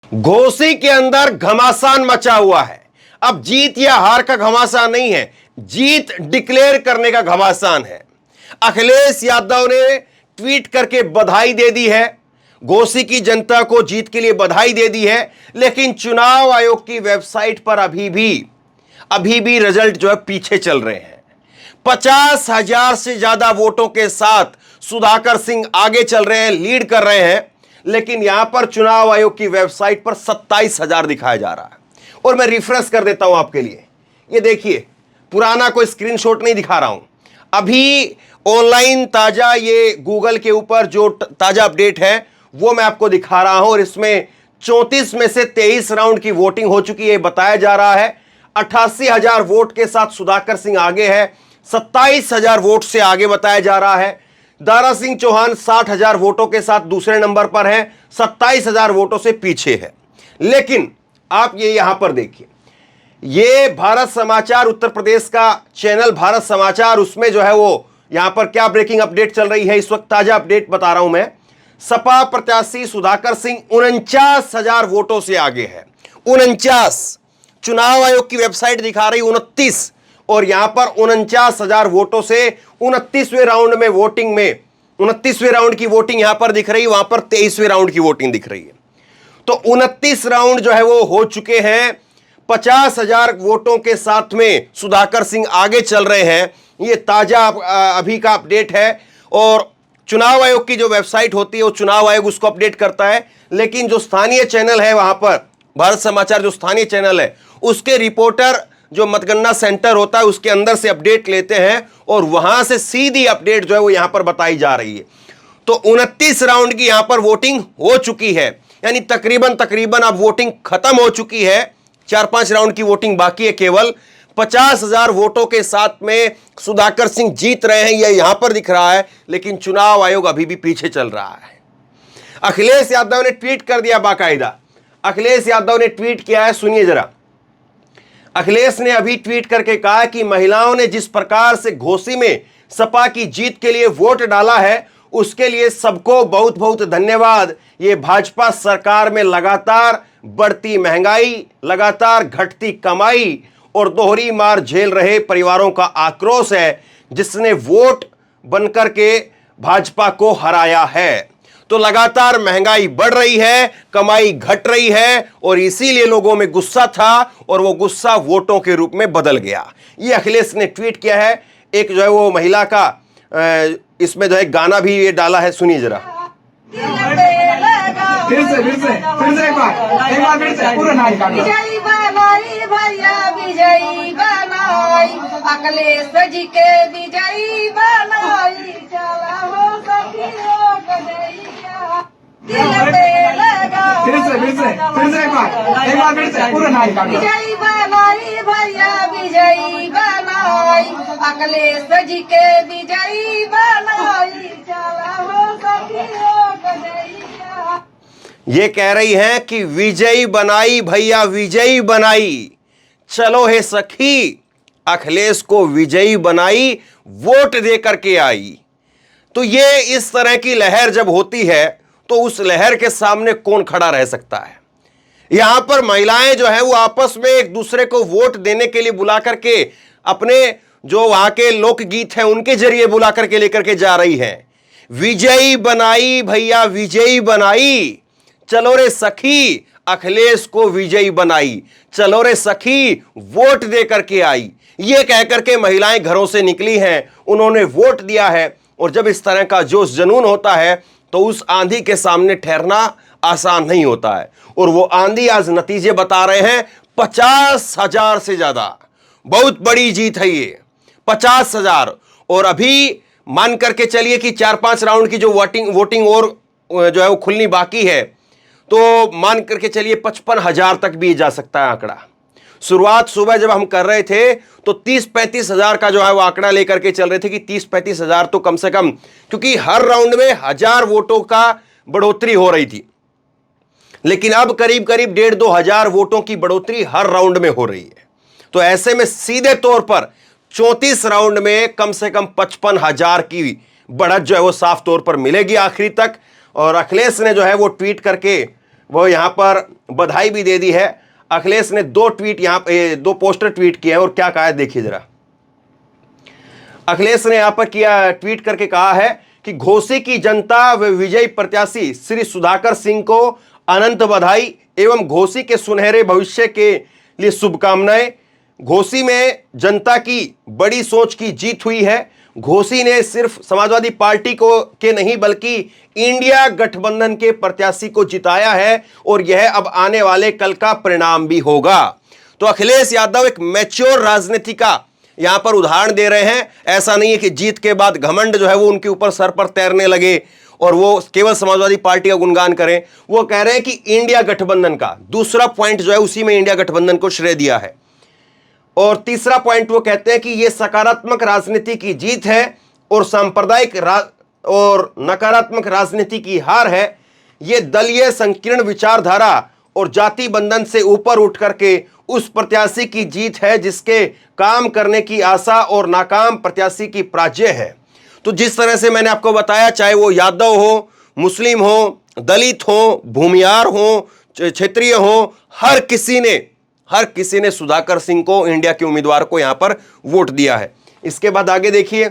घोसी के अंदर घमासान मचा हुआ है। अब जीत या हार का घमासान नहीं है, जीत डिक्लेयर करने का घमासान है। अखिलेश यादव ने ट्वीट करके बधाई दे दी है, घोसी की जनता को जीत के लिए बधाई दे दी है, लेकिन चुनाव आयोग की वेबसाइट पर अभी भी रिजल्ट जो है पीछे चल रहे हैं। 50,000 से ज्यादा वोटों के साथ सुधाकर सिंह आगे चल रहे हैं, लीड कर रहे हैं, लेकिन यहां पर चुनाव आयोग की वेबसाइट पर 27,000 दिखाया जा रहा है। और मैं रिफ्रेश कर देता हूं आपके लिए, ये देखिए, पुराना कोई स्क्रीनशॉट नहीं दिखा रहा हूं, अभी ऑनलाइन ताजा ये गूगल के ऊपर जो ताजा अपडेट है वो मैं आपको दिखा रहा हूं। और इसमें 34 में से 23 राउंड की वोटिंग हो चुकी है बताया जा रहा है। 88,000 वोट के साथ सुधाकर सिंह आगे है, 27,000 वोट से आगे बताया जा रहा है। दारा सिंह चौहान 60,000 वोटों के साथ दूसरे नंबर पर हैं, 27,000 वोटों से पीछे है। लेकिन आप ये यहां पर देखिए, ये भारत समाचार उत्तर प्रदेश का चैनल भारत समाचार, उसमें जो है वो यहां पर क्या ब्रेकिंग अपडेट चल रही है, इस वक्त ताजा अपडेट बता रहा हूं मैं। सपा प्रत्याशी सुधाकर सिंह 49,000 वोटों से आगे है, 49। चुनाव आयोग की वेबसाइट दिखा रही 29, और यहां पर 49,000 वोटों से 29वें राउंड में वोटिंग में 29वें राउंड की वोटिंग यहां पर दिख रही है, वहां पर 23वें राउंड की वोटिंग दिख रही है। तो 29 राउंड जो है वो हो चुके हैं, 50,000 वोटों के साथ में सुधाकर सिंह आगे चल रहे हैं। ये ताजा अभी का अपडेट है, और चुनाव आयोग की जो वेबसाइट होती है वो चुनाव आयोग उसको अपडेट करता है, लेकिन जो स्थानीय चैनल है वहां पर भारत समाचार जो स्थानीय चैनल है उसके रिपोर्टर जो मतगणना सेंटर होता है उसके अंदर से अपडेट लेते हैं, और वहां से सीधी अपडेट जो है वो यहां पर बताई जा रही है। तो 29 राउंड की यहां पर वोटिंग हो चुकी है, यानी तकरीबन अब वोटिंग खत्म हो चुकी है, 4-5 राउंड की वोटिंग बाकी है केवल। 50,000 वोटों के साथ में सुधाकर सिंह जीत रहे हैं, यह यहां पर दिख रहा है, लेकिन चुनाव आयोग अभी भी पीछे चल रहा है। अखिलेश यादव ने ट्वीट कर दिया बाकायदा, अखिलेश यादव ने ट्वीट किया है, सुनिए जरा। अखिलेश ने अभी ट्वीट करके कहा कि महिलाओं ने जिस प्रकार से घोसी में सपा की जीत के लिए वोट डाला है उसके लिए सबको बहुत बहुत धन्यवाद। ये भाजपा सरकार में लगातार बढ़ती महंगाई, लगातार घटती कमाई और दोहरी मार झेल रहे परिवारों का आक्रोश है, जिसने वोट बनकर के भाजपा को हराया है। तो लगातार महंगाई बढ़ रही है, कमाई घट रही है, और इसीलिए लोगों में गुस्सा था और वो गुस्सा वोटों के रूप में बदल गया। ये अखिलेश ने ट्वीट किया है। एक जो है वो महिला का इसमें जो है गाना भी ये डाला है, सुनिए जरा। फिर से एक बार फिर से पूरा नाच का विजयी बनाई भैया, विजयी बनाई अखिलेश जी के, विजयी बनाई चला हो सखियों गजैया दिल पे लगा। फिर से एक बार फिर से पूरा नाच का विजयी बनाई भैया, विजयी बनाई अखिलेश जी के, विजयी बनाई चला हो सखियों गजैया। ये कह रही हैं कि विजयी बनाई भैया, विजयी बनाई, चलो हे सखी अखिलेश को विजयी बनाई, वोट दे करके आई। तो ये इस तरह की लहर जब होती है तो उस लहर के सामने कौन खड़ा रह सकता है। यहां पर महिलाएं जो है वो आपस में एक दूसरे को वोट देने के लिए बुला करके अपने जो वहां के लोकगीत हैं उनके जरिए बुला करके लेकर के जा रही हैं। विजयी बनाई भैया, विजयी बनाई, चलो रे सखी अखिलेश को विजयी बनाई, चलो रे सखी वोट दे करके आई। ये कह करके महिलाएं घरों से निकली हैं, उन्होंने वोट दिया है। और जब इस तरह का जोश जुनून होता है तो उस आंधी के सामने ठहरना आसान नहीं होता है। और वो आंधी आज नतीजे बता रहे हैं, 50,000 से ज्यादा, बहुत बड़ी जीत है ये, 50,000। और अभी मान करके चलिए कि 4-5 राउंड की जो वोटिंग और जो है वो खुलनी बाकी है, तो मान करके चलिए 55,000 तक भी जा सकता है आंकड़ा। शुरुआत सुबह जब हम कर रहे थे तो 30-35 हजार का जो है वो आंकड़ा लेकर के चल रहे थे कि 30-35 हजार तो कम से कम, क्योंकि हर राउंड में 1000 वोटों का बढ़ोतरी हो रही थी। लेकिन अब करीब 1.5-2 हजार वोटों की बढ़ोतरी हर राउंड में हो रही है। तो ऐसे में सीधे तौर पर 34 राउंड में कम से कम 55,000 की बढ़त जो है वो साफ तौर पर मिलेगी आखिरी तक। और अखिलेश ने जो है वो ट्वीट करके वो यहां पर बधाई भी दे दी है। अखिलेश ने दो पोस्टर ट्वीट किए हैं और क्या कहा है देखिए जरा। अखिलेश ने यहां पर ट्वीट करके कहा है कि घोसी की जनता व विजयी प्रत्याशी श्री सुधाकर सिंह को अनंत बधाई एवं घोसी के सुनहरे भविष्य के लिए शुभकामनाएं। घोसी में जनता की बड़ी सोच की जीत हुई है। घोसी ने सिर्फ समाजवादी पार्टी के नहीं बल्कि इंडिया गठबंधन के प्रत्याशी को जिताया है और यह अब आने वाले कल का परिणाम भी होगा। तो अखिलेश यादव एक मैच्योर राजनीति का यहां पर उदाहरण दे रहे हैं। ऐसा नहीं है कि जीत के बाद घमंड जो है वो उनके ऊपर सर पर तैरने लगे और वो केवल समाजवादी पार्टी का गुणगान करें। वो कह रहे हैं कि इंडिया गठबंधन का दूसरा पॉइंट जो है उसी में इंडिया गठबंधन को श्रेय दिया है। और तीसरा पॉइंट वो कहते हैं कि यह सकारात्मक राजनीति की जीत है और सांप्रदायिक और नकारात्मक राजनीति की हार है। यह दलीय संकीर्ण विचारधारा और जाति बंधन से ऊपर उठ करके उस प्रत्याशी की जीत है जिसके काम करने की आशा और नाकाम प्रत्याशी की पराजय है। तो जिस तरह से मैंने आपको बताया, चाहे वो यादव हो, मुस्लिम हो, दलित हो, भूमियार हो, क्षेत्रीय हो, हर किसी ने सुधाकर सिंह को, इंडिया के उम्मीदवार को यहां पर वोट दिया है। इसके बाद आगे देखिए,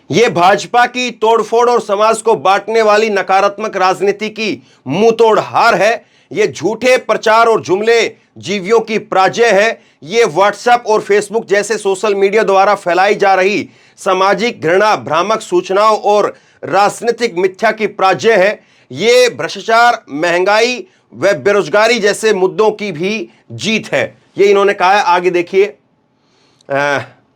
यह भाजपा की तोड़फोड़ और समाज को बांटने वाली नकारात्मक राजनीति की मुंहतोड़ हार है। यह झूठे प्रचार और जुमले जीवियों की पराजय है। यह व्हाट्सएप और फेसबुक जैसे सोशल मीडिया द्वारा फैलाई जा रही सामाजिक घृणा, भ्रामक सूचनाओं और राजनीतिक मिथ्या की पराजय है। यह भ्रष्टाचार, महंगाई व बेरोजगारी जैसे मुद्दों की भी जीत है। ये इन्होंने कहा है। आगे देखिए,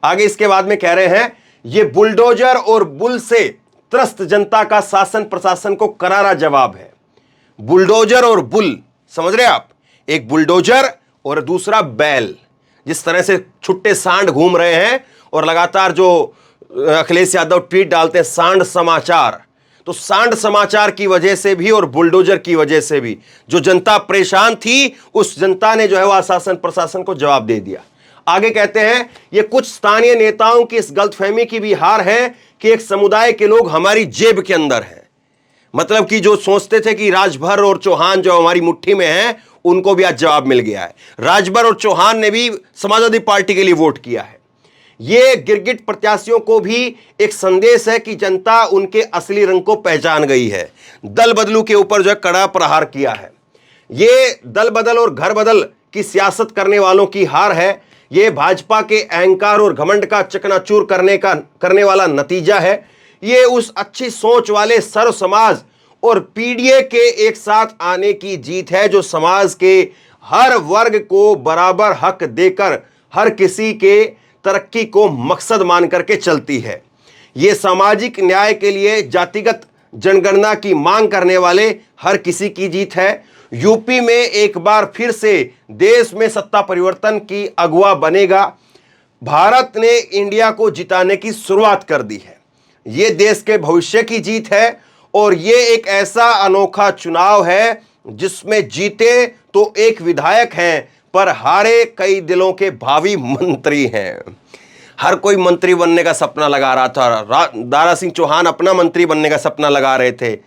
आगे इसके बाद में कह रहे हैं, यह बुलडोजर और बुल से त्रस्त जनता का शासन प्रशासन को करारा जवाब है। बुलडोजर और बुल, समझ रहे आप? एक बुलडोजर और दूसरा बैल। जिस तरह से छुट्टे सांड घूम रहे हैं और लगातार जो अखिलेश यादव ट्वीट डालते हैं सांड समाचार, तो सांड समाचार की वजह से भी और बुलडोजर की वजह से भी जो जनता परेशान थी, उस जनता ने जो है वह शासन प्रशासन को जवाब दे दिया। आगे कहते हैं, यह कुछ स्थानीय नेताओं की इस गलतफहमी की भी हार है कि एक समुदाय के लोग हमारी जेब के अंदर हैं। मतलब कि जो सोचते थे कि राजभर और चौहान जो हमारी मुट्ठी में हैं, उनको भी आज जवाब मिल गया है। राजभर और चौहान ने भी समाजवादी पार्टी के लिए वोट किया है। यह गिरगिट प्रत्याशियों को भी एक संदेश है कि जनता उनके असली रंग को पहचान गई है। दल बदलू के ऊपर जो है कड़ा प्रहार किया है। यह दल बदल और घर बदल की सियासत करने वालों की हार है। यह भाजपा के अहंकार और घमंड का चकनाचूर करने वाला नतीजा है। यह उस अच्छी सोच वाले सर्व समाज और पीडीए के एक साथ आने की जीत है जो समाज के हर वर्ग को बराबर हक देकर हर किसी के तरक्की को मकसद मान करके चलती है। यह सामाजिक न्याय के लिए जातिगत जनगणना की मांग करने वाले हर किसी की जीत है। यूपी में एक बार फिर से देश में सत्ता परिवर्तन की अगुवा बनेगा। भारत ने इंडिया को जिताने की शुरुआत कर दी है। यह देश के भविष्य की जीत है और यह एक ऐसा अनोखा चुनाव है जिसमें जीते तो एक विधायक हैं पर हारे कई दिलों के भावी मंत्री हैं। हर कोई मंत्री बनने का सपना लगा रहा था। दारा सिंह चौहान अपना मंत्री बनने का सपना लगा रहे थे।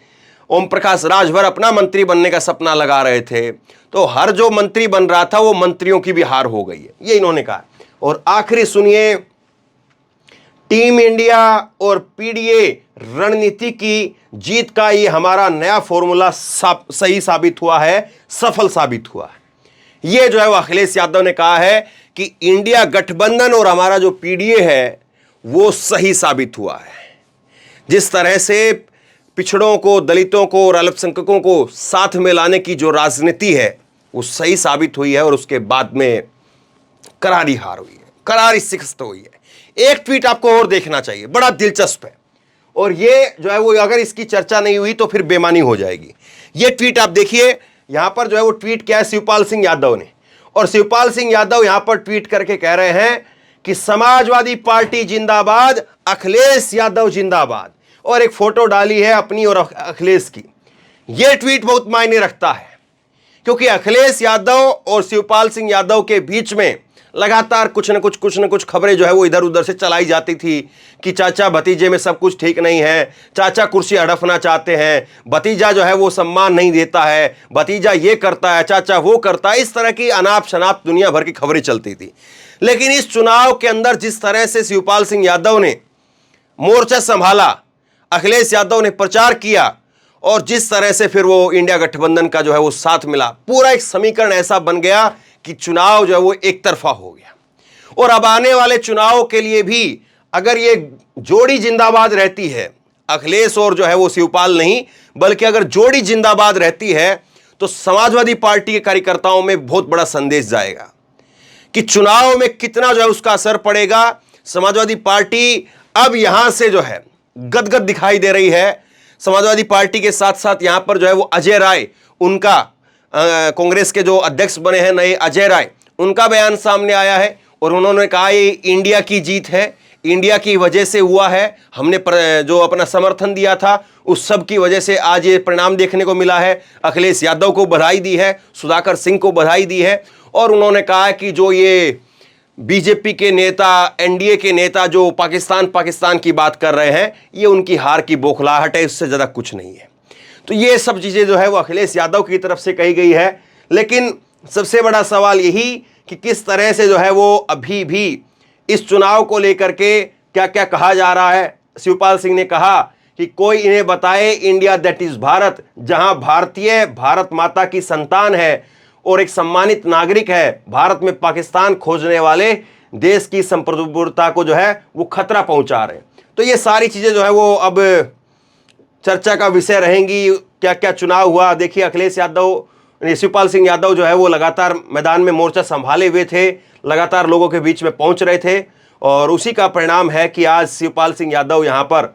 ओम प्रकाश राजभर अपना मंत्री बनने का सपना लगा रहे थे। तो हर जो मंत्री बन रहा था वो मंत्रियों की भी हार हो गई है, ये इन्होंने कहा। और आखिरी सुनिए, टीम इंडिया और पीडीए रणनीति की जीत का ये हमारा नया फॉर्मूला सही साबित हुआ है, सफल साबित हुआ है। ये जो है वो अखिलेश यादव ने कहा है कि इंडिया गठबंधन और हमारा जो पीडीए है वो सही साबित हुआ है। जिस तरह से पिछड़ों को, दलितों को और अल्पसंख्यकों को साथ में लाने की जो राजनीति है वो सही साबित हुई है और उसके बाद में करारी हार हुई है, करारी शिकस्त हुई है। एक ट्वीट आपको और देखना चाहिए, बड़ा दिलचस्प है और ये जो है वो अगर इसकी चर्चा नहीं हुई तो फिर बेमानी हो जाएगी। ये ट्वीट आप देखिए, यहां पर जो है वो ट्वीट किया है शिवपाल सिंह यादव ने। और शिवपाल सिंह यादव यहां पर ट्वीट करके कह रहे हैं कि समाजवादी पार्टी जिंदाबाद, अखिलेश यादव जिंदाबाद, और एक फोटो डाली है अपनी और अखिलेश की। यह ट्वीट बहुत मायने रखता है क्योंकि अखिलेश यादव और शिवपाल सिंह यादव के बीच में लगातार कुछ न कुछ खबरें जो है वो इधर उधर से चलाई जाती थी कि चाचा भतीजे में सब कुछ ठीक नहीं है, चाचा कुर्सी हड़पना चाहते हैं, भतीजा जो है वो सम्मान नहीं देता है, भतीजा ये करता है, चाचा वो करता है। इस तरह की अनाप शनाप दुनिया भर की खबरें चलती थी। लेकिन इस चुनाव के अंदर जिस तरह से शिवपाल सिंह यादव ने मोर्चा संभाला, अखिलेश यादव ने प्रचार किया और जिस तरह से फिर वो इंडिया गठबंधन का जो है वो साथ मिला, पूरा एक समीकरण ऐसा बन गया कि चुनाव जो है वो एक तरफा हो गया। और अब आने वाले चुनाव के लिए भी अगर ये जोड़ी जिंदाबाद रहती है, अखिलेश और जो है वो शिवपाल नहीं, बल्कि अगर जोड़ी जिंदाबाद रहती है तो समाजवादी पार्टी के कार्यकर्ताओं में बहुत बड़ा संदेश जाएगा कि चुनाव में कितना जो है उसका असर पड़ेगा। समाजवादी पार्टी अब यहां से जो है गदगद दिखाई दे रही है। समाजवादी पार्टी के साथ साथ यहां पर जो है वो अजय राय, उनका कांग्रेस के जो अध्यक्ष बने हैं नए अजय राय, उनका बयान सामने आया है और उन्होंने कहा ये इंडिया की जीत है, इंडिया की वजह से हुआ है, हमने जो अपना समर्थन दिया था उस सब की वजह से आज ये परिणाम देखने को मिला है। अखिलेश यादव को बधाई दी है, सुधाकर सिंह को बधाई दी है और उन्होंने कहा कि जो ये बीजेपी के नेता, एनडीए के नेता जो पाकिस्तान की बात कर रहे हैं, ये उनकी हार की बौखलाहट है, इससे ज़्यादा कुछ नहीं है। तो ये सब चीज़ें जो है वो अखिलेश यादव की तरफ से कही गई है। लेकिन सबसे बड़ा सवाल यही कि किस तरह से जो है वो अभी भी इस चुनाव को लेकर के क्या क्या कहा जा रहा है। शिवपाल सिंह ने कहा कि कोई इन्हें बताए इंडिया दैट इज़ भारत, जहां भारतीय भारत माता की संतान है और एक सम्मानित नागरिक है, भारत में पाकिस्तान खोजने वाले देश की संप्रभुता को जो है वो खतरा पहुंचा रहे हैं। तो ये सारी चीज़ें जो है वो अब चर्चा का विषय रहेंगी। क्या क्या चुनाव हुआ, देखिए अखिलेश यादव, शिवपाल सिंह यादव जो है वो लगातार मैदान में मोर्चा संभाले हुए थे, लगातार लोगों के बीच में पहुंच रहे थे और उसी का परिणाम है कि आज शिवपाल सिंह यादव यहाँ पर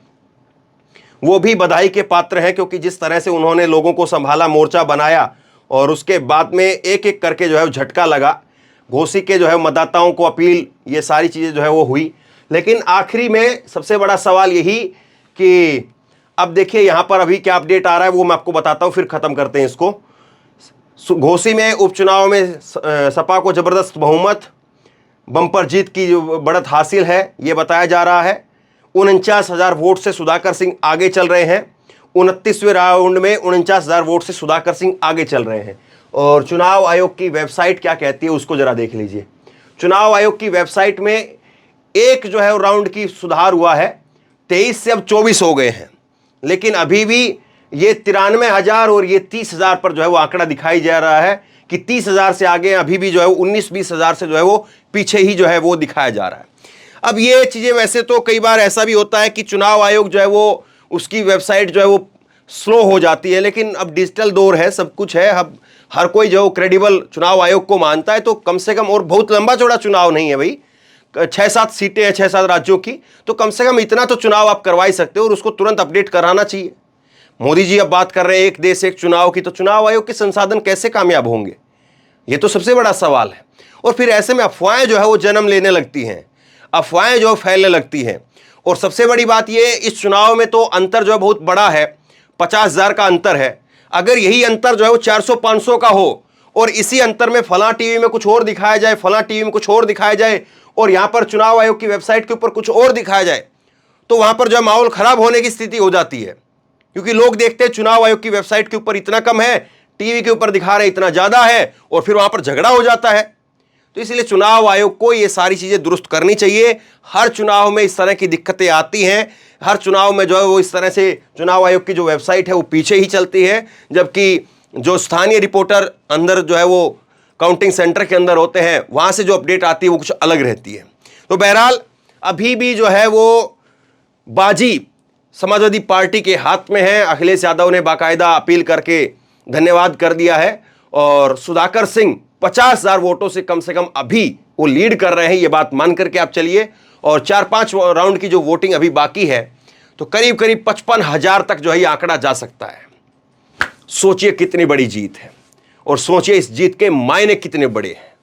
वो भी बधाई के पात्र हैं, क्योंकि जिस तरह से उन्होंने लोगों को संभाला, मोर्चा बनाया और उसके बाद में एक एक करके जो है झटका लगा, घोसी के जो है मतदाताओं को अपील, ये सारी चीज़ें जो है वो हुई। लेकिन आखिरी में सबसे बड़ा सवाल यही कि अब देखिए यहाँ पर अभी क्या अपडेट आ रहा है वो मैं आपको बताता हूँ, फिर ख़त्म करते हैं इसको। घोसी में उपचुनाव में सपा को ज़बरदस्त बहुमत, बम्पर जीत की बढ़त हासिल है, ये बताया जा रहा है। 49,000 वोट से सुधाकर सिंह आगे चल रहे हैं। 29वें राउंड में 49,000 वोट से सुधाकर सिंह आगे चल रहे हैं। और चुनाव आयोग की वेबसाइट क्या कहती है उसको ज़रा देख लीजिए। चुनाव आयोग की वेबसाइट में एक जो है राउंड की सुधार हुआ है, 23 से अब 24 हो गए हैं, लेकिन अभी भी ये 93,000 और ये 30,000 पर जो है वो आंकड़ा दिखाई जा रहा है कि 30,000 से आगे अभी भी जो है 19-20,000 से जो है वो पीछे ही जो है वो दिखाया जा रहा है। अब ये चीज़ें वैसे तो कई बार ऐसा भी होता है कि चुनाव आयोग जो है वो उसकी वेबसाइट जो है वो स्लो हो जाती है, लेकिन अब डिजिटल दौर है, सब कुछ है, अब हर कोई जो क्रेडिबल चुनाव आयोग को मानता है। तो कम से कम, और बहुत लंबा चौड़ा चुनाव नहीं है भाई, 6-7 सीटें हैं 6-7 राज्यों की, तो कम से कम इतना तो चुनाव आप करवा ही सकते हो और उसको तुरंत अपडेट कराना चाहिए। मोदी जी अब बात कर रहे हैं एक देश एक चुनाव की, तो चुनाव आयोग के संसाधन कैसे कामयाब होंगे, ये तो सबसे बड़ा सवाल है। और फिर ऐसे में अफवाहें जो है वो जन्म लेने लगती हैं, अफवाहें जो फैलने लगती हैं। और सबसे बड़ी बात ये, इस चुनाव में तो अंतर जो है बहुत बड़ा है, 50,000 का अंतर है। अगर यही अंतर जो है वो 400-500 का हो और इसी अंतर में फलां टीवी में कुछ और दिखाया जाए, फलां टीवी में कुछ और दिखाया जाए और यहाँ पर चुनाव आयोग की वेबसाइट के ऊपर कुछ और दिखाया जाए, तो वहाँ पर जो है माहौल खराब होने की स्थिति हो जाती है। क्योंकि लोग देखते हैं चुनाव आयोग की वेबसाइट के ऊपर इतना कम है, टीवी के ऊपर दिखा रहे इतना ज़्यादा है, और फिर वहाँ पर झगड़ा हो जाता है। तो इसलिए चुनाव आयोग को ये सारी चीज़ें दुरुस्त करनी चाहिए। हर चुनाव में इस तरह की दिक्कतें आती हैं, हर चुनाव में जो है वो इस तरह से चुनाव आयोग की जो वेबसाइट है वो पीछे ही चलती है, जबकि जो स्थानीय रिपोर्टर अंदर जो है वो काउंटिंग सेंटर के अंदर होते हैं, वहाँ से जो अपडेट आती है वो कुछ अलग रहती है। तो बहरहाल अभी भी जो है वो बाजी समाजवादी पार्टी के हाथ में है। अखिलेश यादव ने बाकायदा अपील करके धन्यवाद कर दिया है और सुधाकर सिंह 50,000 वोटों से कम अभी वो लीड कर रहे हैं, ये बात मान करके आप चलिए। और 4-5 राउंड की जो वोटिंग अभी बाकी है, तो करीब करीब 55,000 तक जो है ये आंकड़ा जा सकता है। सोचिए कितनी बड़ी जीत है और सोचिए इस जीत के मायने कितने बड़े हैं।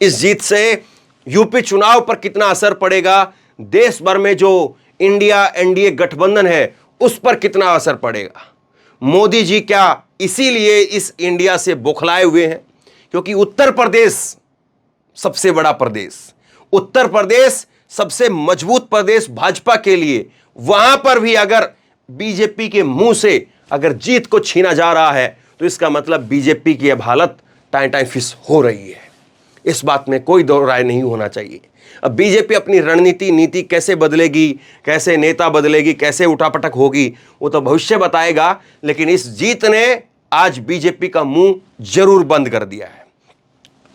इस जीत से यूपी चुनाव पर कितना असर पड़ेगा, देश भर में जो इंडिया एनडीए गठबंधन है उस पर कितना असर पड़ेगा। मोदी जी क्या इसीलिए इस इंडिया से बौखलाए हुए हैं, क्योंकि उत्तर प्रदेश सबसे बड़ा प्रदेश, उत्तर प्रदेश सबसे मजबूत प्रदेश भाजपा के लिए, वहां पर भी अगर बीजेपी के मुंह से अगर जीत को छीना जा रहा है तो इसका मतलब बीजेपी की अब हालत टाइम टाइम फिस हो रही है। इस बात में कोई दो राय नहीं होना चाहिए। अब बीजेपी अपनी रणनीति नीति कैसे बदलेगी, कैसे नेता बदलेगी, कैसे उठापटक होगी, वो तो भविष्य बताएगा, लेकिन इस जीत ने आज बीजेपी का मुंह जरूर बंद कर दिया है।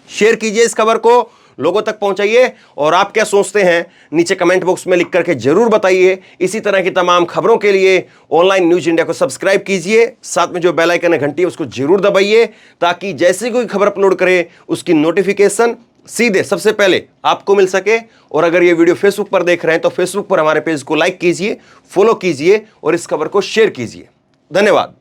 शेयर कीजिए इस खबर को, लोगों तक पहुंचाइए, और आप क्या सोचते हैं नीचे कमेंट बॉक्स में लिख करके जरूर बताइए। इसी तरह की तमाम खबरों के लिए ऑनलाइन न्यूज इंडिया को सब्सक्राइब कीजिए, साथ में जो बेल आइकन है घंटी है उसको जरूर दबाइए, ताकि जैसे कोई खबर अपलोड करे उसकी नोटिफिकेशन सीधे सबसे पहले आपको मिल सके। और अगर ये वीडियो फेसबुक पर देख रहे हैं तो फेसबुक पर हमारे पेज को लाइक कीजिए, फॉलो कीजिए और इस खबर को शेयर कीजिए। धन्यवाद।